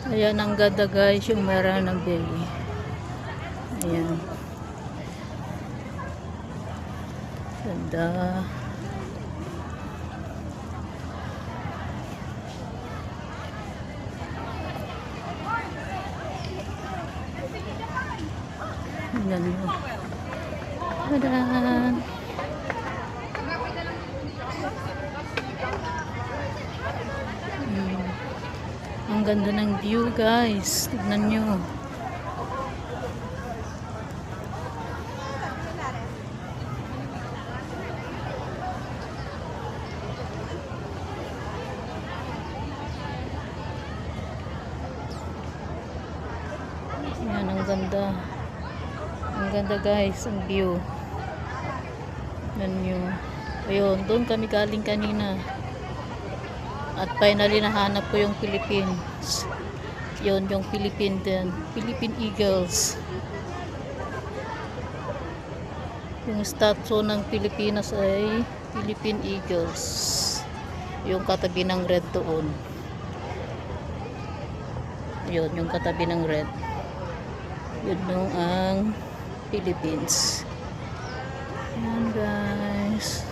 Ayan ang ganda guys, yung Marana Bay. Ayan. Ganda. Ayan mo. Tadan! Ang ganda ng view guys. Tignan nyo. Ayan, ang ganda. Ang ganda guys, ang view. Tignan nyo. Ayun, doon kami galing kanina. At finally nahanap ko yung Philippines. Yun, yung Philippine din. Philippine Eagles. Yung statue ng Pilipinas ay Philippine Eagles. Yung katabi ng red doon. Yun, yung katabi ng red. Yun yung ang Philippines. Ayan guys.